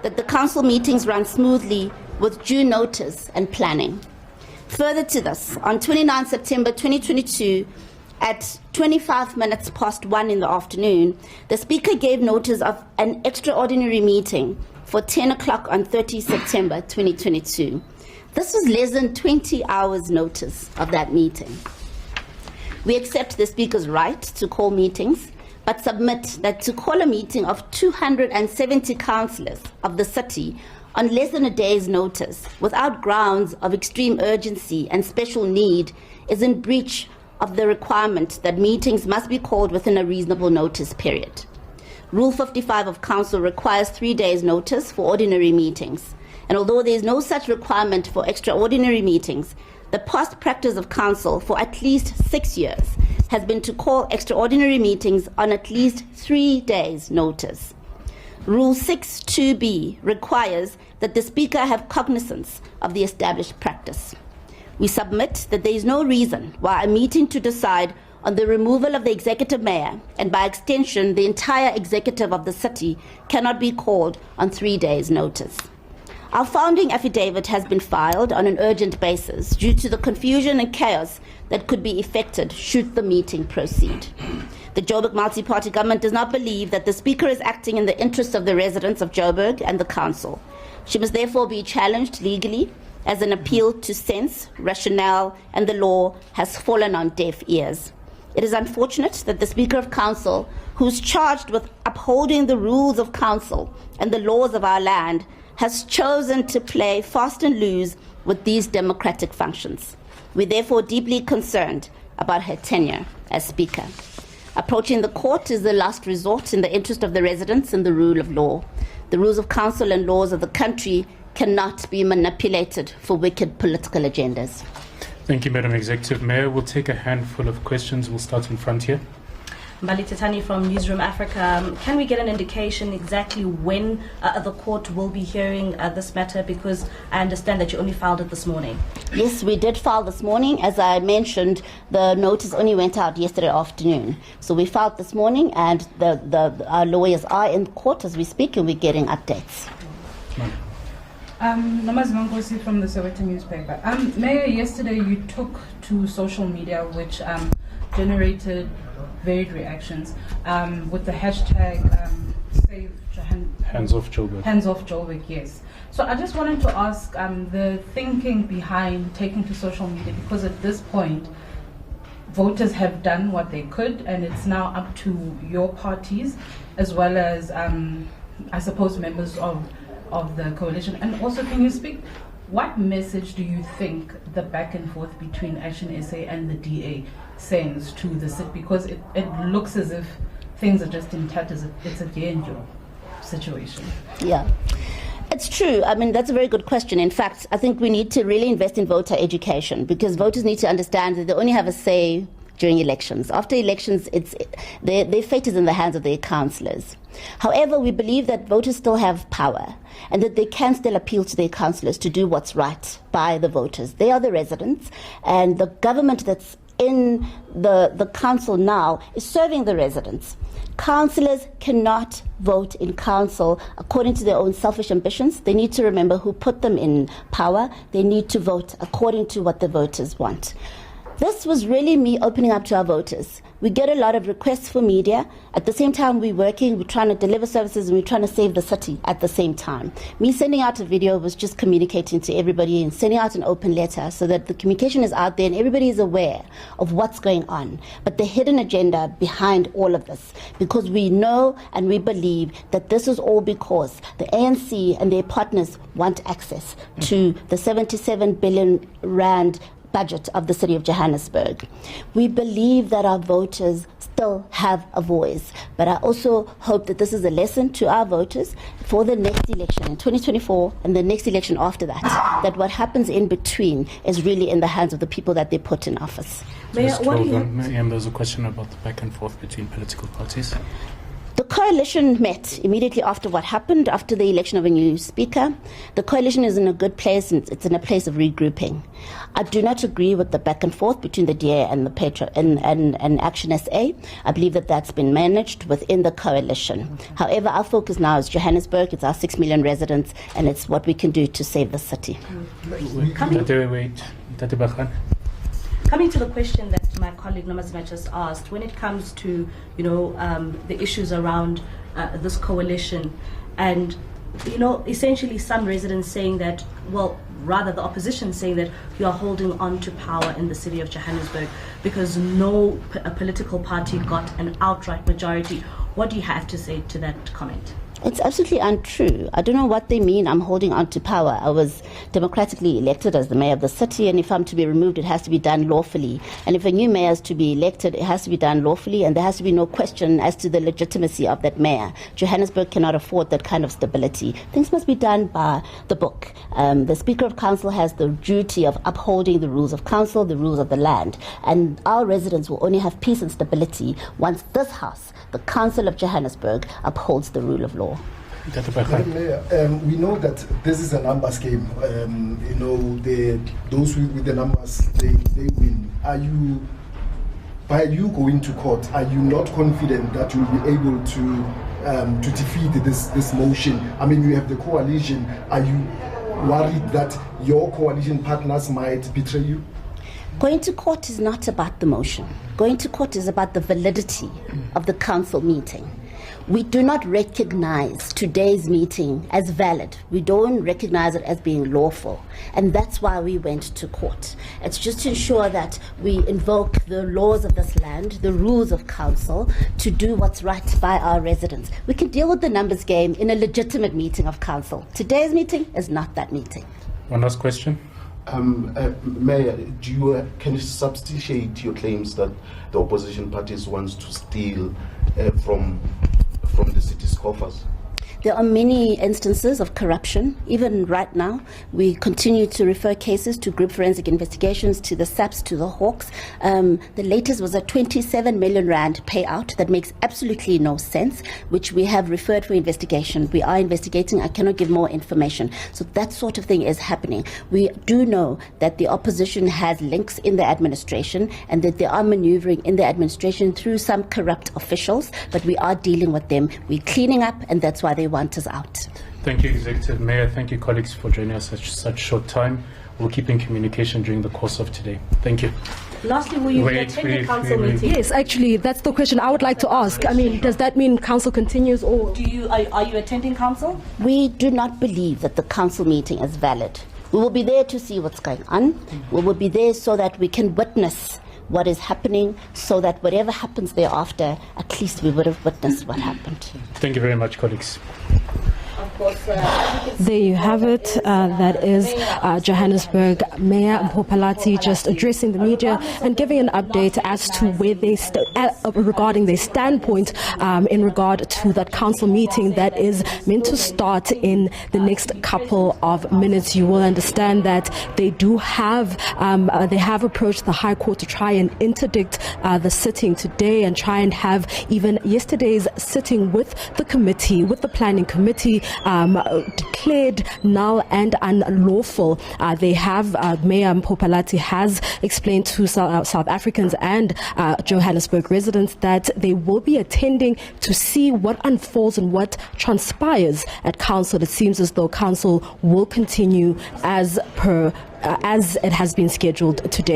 that the council meetings run smoothly with due notice and planning. Further to this, on 29 September 2022, at 25 minutes past 1 in the afternoon, the Speaker gave notice of an extraordinary meeting for 10 o'clock on 30 September 2022. This was less than 20 hours notice of that meeting. We accept the Speaker's right to call meetings, but submit that to call a meeting of 270 councillors of the city on less than a day's notice, without grounds of extreme urgency and special need, is in breach of the requirement that meetings must be called within a reasonable notice period. Rule 55 of Council requires 3 days' notice for ordinary meetings, and although there is no such requirement for extraordinary meetings, the past practice of Council for at least 6 years has been to call extraordinary meetings on at least 3 days' notice. Rule 6(2)(b) requires that the Speaker have cognizance of the established practice. We submit that there is no reason why a meeting to decide on the removal of the Executive Mayor, and by extension the entire executive of the city, cannot be called on 3 days' notice. Our founding affidavit has been filed on an urgent basis due to the confusion and chaos that could be effected should the meeting proceed. The Joburg multi-party government does not believe that the Speaker is acting in the interests of the residents of Joburg and the Council. She must therefore be challenged legally, as an appeal to sense, rationale, and the law has fallen on deaf ears. It is unfortunate that the Speaker of Council, who is charged with upholding the rules of Council and the laws of our land, has chosen to play fast and loose with these democratic functions. We're therefore deeply concerned about her tenure as Speaker. Approaching the court is the last resort in the interest of the residents and the rule of law. The rules of Council and laws of the country cannot be manipulated for wicked political agendas. Thank you, Madam Executive Mayor. We'll take a handful of questions. We'll start in front here. Mbali Tetani from Newsroom Africa. Can we get an indication exactly when the court will be hearing this matter? Because I understand that you only filed it this morning. Yes, we did file this morning. As I mentioned, the notice only went out yesterday afternoon. So we filed this morning, and our lawyers are in court as we speak, and we're getting updates. Namaz Mangosi from the Sowetan newspaper. Mayor, yesterday you took to social media, which generated varied reactions, with the hashtag Save Hands Off Joburg. Hands Off Joburg, yes. So I just wanted to ask the thinking behind taking to social media, because at this point, voters have done what they could, and it's now up to your parties, as well as, I suppose, members of the coalition. And also, can you speak, what message do you think the back and forth between Action SA and the DA sends to the city? Because it looks as if things are just in tatters. It's a danger situation. Yeah. It's true. I mean, that's a very good question. In fact, I think we need to really invest in voter education, because voters need to understand that they only have a say during elections. After elections, their fate is in the hands of their councillors. However, we believe that voters still have power, and that they can still appeal to their councillors to do what's right by the voters. They are the residents, and the government that's in the council now is serving the residents. Councillors cannot vote in council according to their own selfish ambitions. They need to remember who put them in power. They need to vote according to what the voters want. This was really me opening up to our voters. We get a lot of requests for media. At the same time, we're working, we're trying to deliver services, and we're trying to save the city at the same time. Me sending out a video was just communicating to everybody and sending out an open letter so that the communication is out there and everybody is aware of what's going on. But the hidden agenda behind all of this, because we know and we believe that this is all because the ANC and their partners want access to the 77 billion rand budget of the city of Johannesburg. We believe that our voters still have a voice, but I also hope that this is a lesson to our voters for the next election in 2024 and the next election after that, that what happens in between is really in the hands of the people that they put in office. Mayor, what do you... There's a question about the back and forth between political parties. The coalition met immediately after what happened, after the election of a new speaker. The coalition is in a good place, and it's in a place of regrouping. I do not agree with the back and forth between the DA and the and Action SA. I believe that that's been managed within the coalition. However, our focus now is Johannesburg. It's our 6 million residents, and it's what we can do to save the city. Coming to the question that my colleague Nomazima just asked, when it comes to the issues around this coalition, and essentially some residents saying that, well, rather the opposition saying that you are holding on to power in the city of Johannesburg because no political party got an outright majority. What do you have to say to that comment? It's absolutely untrue. I don't know what they mean, I'm holding on to power. I was democratically elected as the mayor of the city, and if I'm to be removed, it has to be done lawfully. And if a new mayor is to be elected, it has to be done lawfully, and there has to be no question as to the legitimacy of that mayor. Johannesburg cannot afford that kind of stability. Things must be done by the book. The Speaker of Council has the duty of upholding the rules of council, the rules of the land. And our residents will only have peace and stability once this house, the Council of Johannesburg, upholds the rule of law. Mayor, we know that this is a numbers game. Those with the numbers, they win. By you going to court, are you not confident that you'll be able to defeat this motion? I mean, you have the coalition. Are you worried that your coalition partners might betray you? Going to court is not about the motion. Going to court is about the validity of the council meeting. We do not recognize today's meeting as valid. We don't recognize it as being lawful. And that's why we went to court. It's just to ensure that we invoke the laws of this land, the rules of council, to do what's right by our residents. We can deal with the numbers game in a legitimate meeting of council. Today's meeting is not that meeting. One last question. Mayor, can you substantiate your claims that the opposition parties wants to steal from the city's coffers? There are many instances of corruption. Even right now, we continue to refer cases to group forensic investigations, to the SAPs, to the Hawks. The latest was a 27 million rand payout that makes absolutely no sense, which we have referred for investigation. We are investigating. I cannot give more information. So that sort of thing is happening. We do know that the opposition has links in the administration and that they are maneuvering in the administration through some corrupt officials, but we are dealing with them. We're cleaning up, and that's why they want us out. Thank you, Executive Mayor. Thank you, colleagues, for joining us at such short time. We'll keep in communication during the course of today. Thank you. Lastly, will you attend the council meeting? Yes, actually, that's the question I would like to ask. I mean, does that mean council continues, or are you attending council? We do not believe that the council meeting is valid. We will be there to see what's going on. We will be there so that we can witness what is happening, so that whatever happens thereafter, at least we would have witnessed what happened. Thank you very much, colleagues. There you have it. That is Johannesburg Mayor Mpho Phalatse just addressing the media and giving an update as to where they regarding their standpoint in regard to that council meeting that is meant to start in the next couple of minutes. You will understand that they do have they have approached the High Court to try and interdict the sitting today and try and have even yesterday's sitting with the committee, with the planning committee, declared null and unlawful. They have, Mayor Mpho Phalatse has explained to South Africans and Johannesburg residents that they will be attending to see what unfolds and what transpires at council. It seems as though council will continue as it has been scheduled today.